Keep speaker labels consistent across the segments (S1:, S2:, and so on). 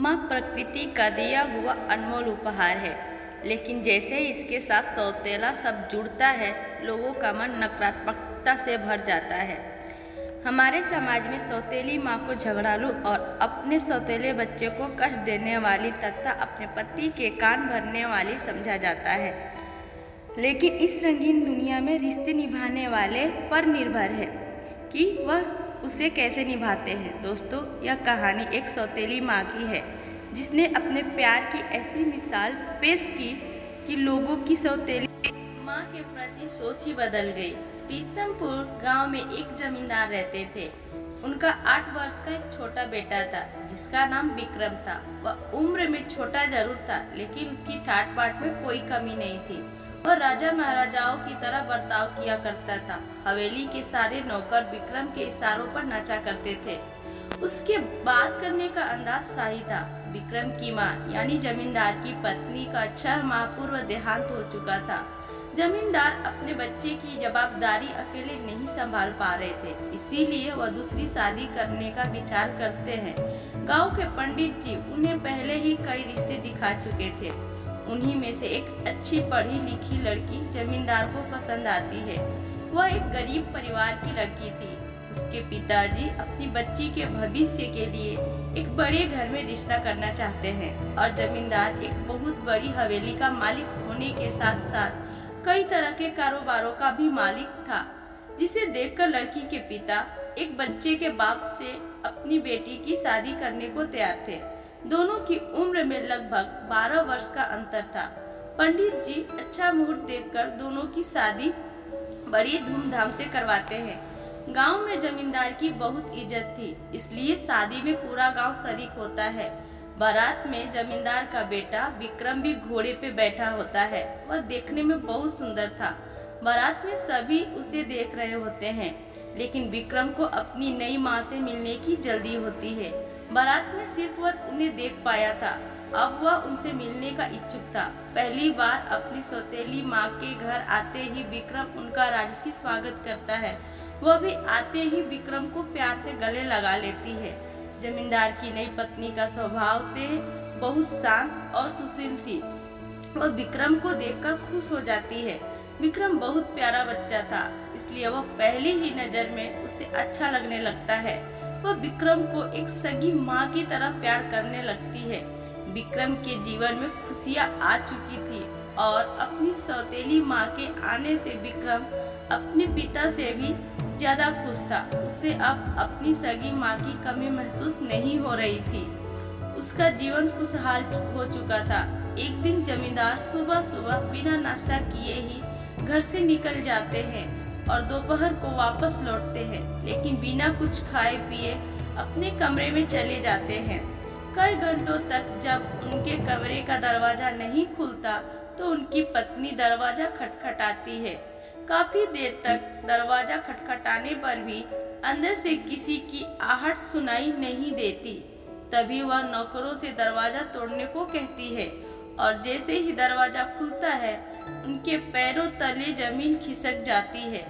S1: माँ प्रकृति का दिया हुआ अनमोल उपहार है, लेकिन जैसे ही इसके साथ सौतेला शब्द जुड़ता है, लोगों का मन नकारात्मकता से भर जाता है। हमारे समाज में सौतेली माँ को झगड़ालू और अपने सौतेले बच्चे को कष्ट देने वाली तथा अपने पति के कान भरने वाली समझा जाता है। लेकिन इस रंगीन दुनिया में रिश्ते निभाने वाले पर निर्भर है कि वह उसे कैसे निभाते हैं। दोस्तों, यह कहानी एक सौतेली माँ की है, जिसने अपने प्यार की ऐसी मिसाल पेश की कि लोगों की सौतेली माँ के प्रति सोच ही बदल गई। प्रीतमपुर गांव में एक जमींदार रहते थे। उनका 8 वर्ष का एक छोटा बेटा था, जिसका नाम विक्रम था। वह उम्र में छोटा जरूर था, लेकिन उसकी ठाट बाट में कोई कमी नहीं थी। वह राजा महाराजाओं की तरह बर्ताव किया करता था। हवेली के सारे नौकर विक्रम के इशारों पर नाचा करते थे। उसके बात करने का अंदाज शाही था। विक्रम की माँ यानी जमींदार की पत्नी का 6 माह पूर्व देहांत हो चुका था। जमींदार अपने बच्चे की जवाबदारी अकेले नहीं संभाल पा रहे थे, इसीलिए वह दूसरी शादी करने का विचार करते हैं। गांव के पंडित जी उन्हें पहले ही कई रिश्ते दिखा चुके थे। उन्हीं में से एक अच्छी पढ़ी लिखी लड़की जमींदार को पसंद आती है। वह एक गरीब परिवार की लड़की थी। उसके पिताजी अपनी बच्ची के भविष्य के लिए एक बड़े घर में रिश्ता करना चाहते हैं और जमींदार एक बहुत बड़ी हवेली का मालिक होने के साथ साथ कई तरह के कारोबारों का भी मालिक था, जिसे देखकर लड़की के पिता एक बच्चे के बाप से अपनी बेटी की शादी करने को तैयार थे। दोनों की उम्र में लगभग 12 वर्ष का अंतर था। पंडित जी अच्छा मुहूर्त देखकर दोनों की शादी बड़ी धूमधाम से करवाते हैं। गांव में जमींदार की बहुत इज्जत थी, इसलिए शादी में पूरा गांव शरीक होता है। बारात में जमींदार का बेटा विक्रम भी घोड़े पे बैठा होता है। वह देखने में बहुत सुंदर था। बारात में सभी उसे देख रहे होते हैं, लेकिन विक्रम को अपनी नई माँ से मिलने की जल्दी होती है। बारात में सिर्फ वह उन्हें देख पाया था, अब वह उनसे मिलने का इच्छुक था। पहली बार अपनी सौतेली माँ के घर आते ही विक्रम उनका राजसी स्वागत करता है। वह भी आते ही विक्रम को प्यार से गले लगा लेती है। जमींदार की नई पत्नी का स्वभाव से बहुत शांत और सुशील थी। वह विक्रम को देखकर खुश हो जाती है। विक्रम बहुत प्यारा बच्चा था, इसलिए वह पहली ही नजर में उसे अच्छा लगने लगता है। वह विक्रम को एक सगी माँ की तरह प्यार करने लगती है। विक्रम के जीवन में खुशियाँ आ चुकी थी और अपनी सौतेली माँ के आने से विक्रम अपने पिता से भी ज्यादा खुश था। उसे अब अपनी सगी माँ की कमी महसूस नहीं हो रही थी। उसका जीवन खुशहाल हो चुका था। एक दिन जमींदार सुबह सुबह बिना नाश्ता किए ही घर से निकल जाते हैं और दोपहर को वापस लौटते हैं, लेकिन बिना कुछ खाए पिए अपने कमरे में चले जाते हैं। कई घंटों तक जब उनके कमरे का दरवाजा नहीं खुलता तो उनकी पत्नी दरवाजा खटखटाती है। काफी देर तक दरवाजा खटखटाने पर भी अंदर से किसी की आहट सुनाई नहीं देती। तभी वह नौकरों से दरवाजा तोड़ने को कहती है और जैसे ही दरवाजा खुलता है, उनके पैरों तले जमीन खिसक जाती है।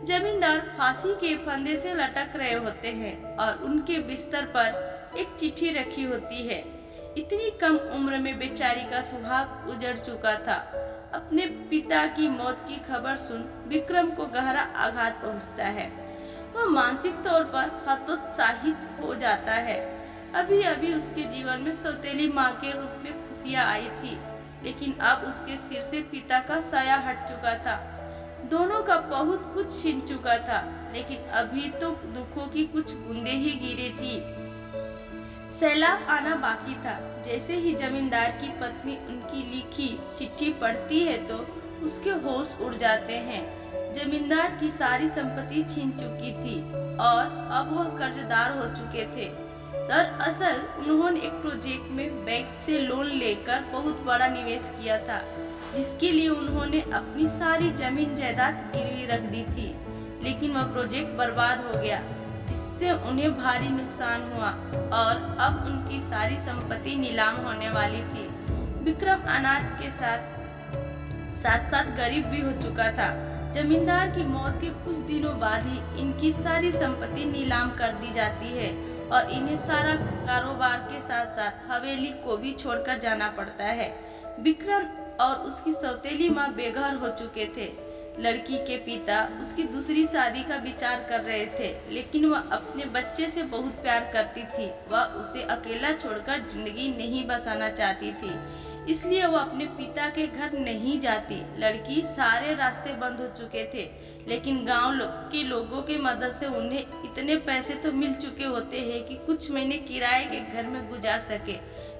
S1: जमींदार फांसी के फंदे से लटक रहे होते हैं और उनके बिस्तर पर एक चिट्ठी रखी होती है। इतनी कम उम्र में बेचारी का सुहाग उजड़ चुका था। अपने पिता की मौत की खबर सुन विक्रम को गहरा आघात पहुंचता है। वह मानसिक तौर पर हतोत्साहित हो जाता है। अभी अभी उसके जीवन में सौतेली माँ के रूप में खुशियाँ आई थी, लेकिन अब उसके सिर से पिता का साया हट चुका था। दोनों का बहुत कुछ छिन चुका था, लेकिन अभी तो दुखों की कुछ बूंदें ही गिरी थी। सैलाब आना बाकी था। जैसे ही जमींदार की पत्नी उनकी लिखी चिट्ठी पढ़ती है तो उसके होश उड़ जाते हैं। जमींदार की सारी संपत्ति छीन चुकी थी और अब वह कर्जदार हो चुके थे। दरअसल उन्होंने एक प्रोजेक्ट में बैंक से लोन लेकर बहुत बड़ा निवेश किया था, जिसके लिए उन्होंने अपनी सारी जमीन जायदाद गिरवी रख दी थी। लेकिन वह प्रोजेक्ट बर्बाद हो गया, जिससे उन्हें भारी नुकसान हुआ और अब उनकी सारी संपत्ति नीलाम होने वाली थी। विक्रम अनाथ के साथ साथ गरीब भी हो चुका था। जमींदार की मौत के कुछ दिनों बाद ही इनकी सारी संपत्ति नीलाम कर दी जाती है और इन्हें सारा कारोबार के साथ साथ हवेली को भी छोड़कर जाना पड़ता है। विक्रम और उसकी सौतेली माँ बेघर हो चुके थे। लड़की के पिता उसकी दूसरी शादी का विचार कर रहे थे, लेकिन वह अपने बच्चे से बहुत प्यार करती थी। वह उसे अकेला छोड़कर जिंदगी नहीं बसाना चाहती थी, इसलिए वह अपने पिता के घर नहीं जाती। लड़की सारे रास्ते बंद हो चुके थे, लेकिन गांव के लोगों की मदद से उन्हें इतने पैसे तो मिल चुके होते हैं कि कुछ महीने किराए के घर में गुजार सके।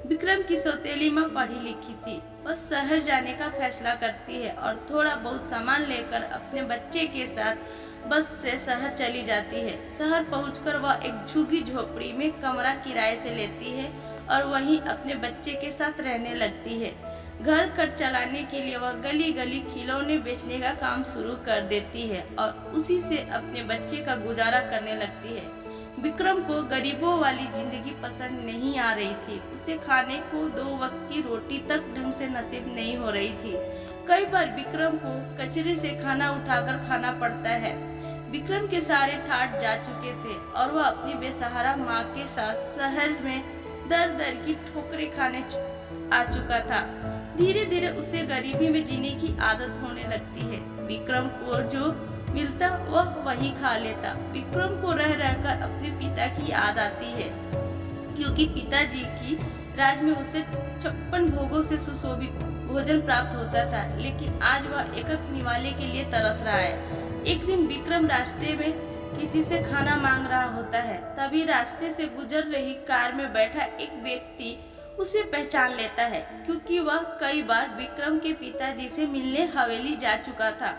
S1: विक्रम की सौतेली माँ पढ़ी लिखी थी। वह शहर जाने का फैसला करती है और थोड़ा बहुत सामान लेकर अपने बच्चे के साथ बस से शहर चली जाती है। शहर पहुंचकर वह एक झुग्गी झोपड़ी में कमरा किराए से लेती है और वहीं अपने बच्चे के साथ रहने लगती है। घर खर्च चलाने के लिए वह गली गली खिलौने बेचने का काम शुरू कर देती है और उसी से अपने बच्चे का गुजारा करने लगती है। विक्रम को गरीबों वाली जिंदगी पसंद नहीं आ रही थी। उसे खाने को 2 वक्त की रोटी तक ढंग से नसीब नहीं हो रही थी। कई बार विक्रम को कचरे से खाना उठाकर खाना पड़ता है। विक्रम के सारे ठाठ जा चुके थे और वह अपनी बेसहारा माँ के साथ शहर में दर दर की ठोकरें खाने आ चुका था। धीरे धीरे उसे गरीबी में जीने की आदत होने लगती है। विक्रम को जो मिलता वह वही खा लेता। विक्रम को रह रहकर अपने पिता की याद आती है, क्योंकि पिताजी की राज में उसे 56 भोगों से सुशोभित भोजन प्राप्त होता था, लेकिन आज वह एकक निवाले के लिए तरस रहा है। एक दिन विक्रम रास्ते में किसी से खाना मांग रहा होता है। तभी रास्ते से गुजर रही कार में बैठा एक व्यक्ति उसे पहचान लेता है, क्योंकि वह कई बार विक्रम के पिताजी से मिलने हवेली जा चुका था।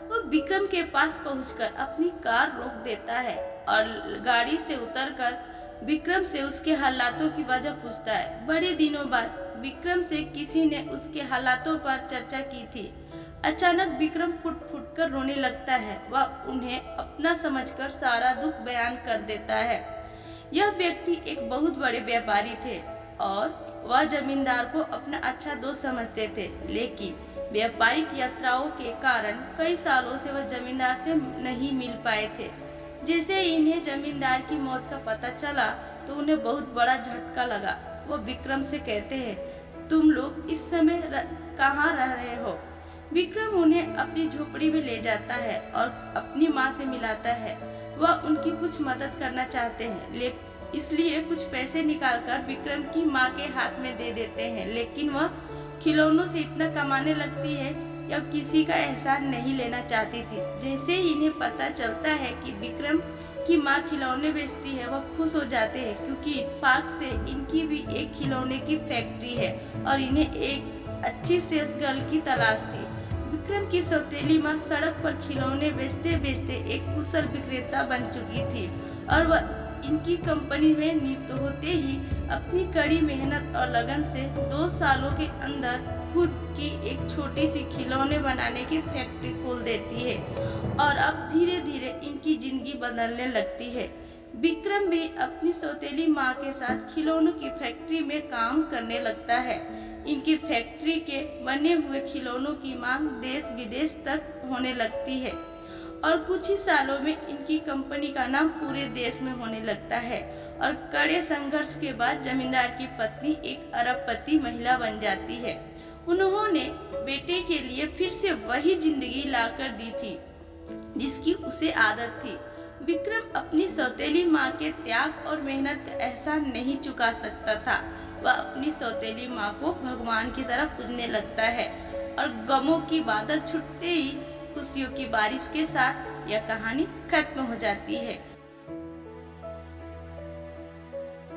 S1: वह विक्रम के पास पहुंचकर अपनी कार रोक देता है और गाड़ी से उतरकर विक्रम से उसके हालातों की वजह पूछता है। बड़े दिनों बाद विक्रम से किसी ने उसके हालातों पर चर्चा की थी। अचानक विक्रम फुट फुट कर रोने लगता है। वह उन्हें अपना समझकर सारा दुख बयान कर देता है। यह व्यक्ति एक बहुत बड़े व्यापारी थे और वह जमींदार को अपना अच्छा दोस्त समझते थे, लेकिन व्यापारिक यात्राओं के कारण कई सालों से वह जमींदार से नहीं मिल पाए थे। जैसे इन्हें जमींदार की मौत का पता चला तो उन्हें बहुत बड़ा झटका लगा। वह विक्रम से कहते हैं, तुम लोग इस समय कहाँ रह रहे हो? विक्रम उन्हें अपनी झोपड़ी में ले जाता है और अपनी माँ से मिलाता है। वह उनकी कुछ मदद करना चाहते हैं, इसलिए कुछ पैसे निकालकर विक्रम की माँ के हाथ में दे देते हैं, लेकिन वह खिलौनों से इतना कमाने लगती है कि अब किसी का एहसान नहीं लेना चाहती थी। जैसे ही इन्हें पता चलता है कि विक्रम की माँ खिलौने बेचती है, वह खुश हो जाते हैं, क्योंकि पार्क से इनकी भी एक खिलौने की फैक्ट्री है और इन्हें एक अच्छी सेल्स गर्ल की तलाश थी। विक्रम की सौतेली माँ सड़क पर खिलौने बेचते बेचते एक कुशल विक्रेता बन चुकी थी और वह इनकी कंपनी में नियुक्त होते ही अपनी कड़ी मेहनत और लगन से 2 सालों के अंदर खुद की एक छोटी सी खिलौने बनाने की फैक्ट्री खोल देती है और अब धीरे धीरे इनकी जिंदगी बदलने लगती है। विक्रम भी अपनी सौतेली माँ के साथ खिलौनों की फैक्ट्री में काम करने लगता है। इनकी फैक्ट्री के बने हुए खिलौनों की मांग देश विदेश तक होने लगती है और कुछ ही सालों में इनकी कंपनी का नाम पूरे देश में होने लगता है और कड़े संघर्ष के बाद जमींदार की पत्नी एक अरबपति महिला बन जाती है। उन्होंने बेटे के लिए फिर से वही जिंदगी लाकर दी थी जिसकी उसे आदत थी। विक्रम अपनी सौतेली माँ के त्याग और मेहनत का एहसान नहीं चुका सकता था। वह अपनी सौतेली माँ को भगवान की तरह पूजने लगता है और गमों की बादल छुटते ही खुशियों की बारिश के साथ यह कहानी खत्म हो जाती है।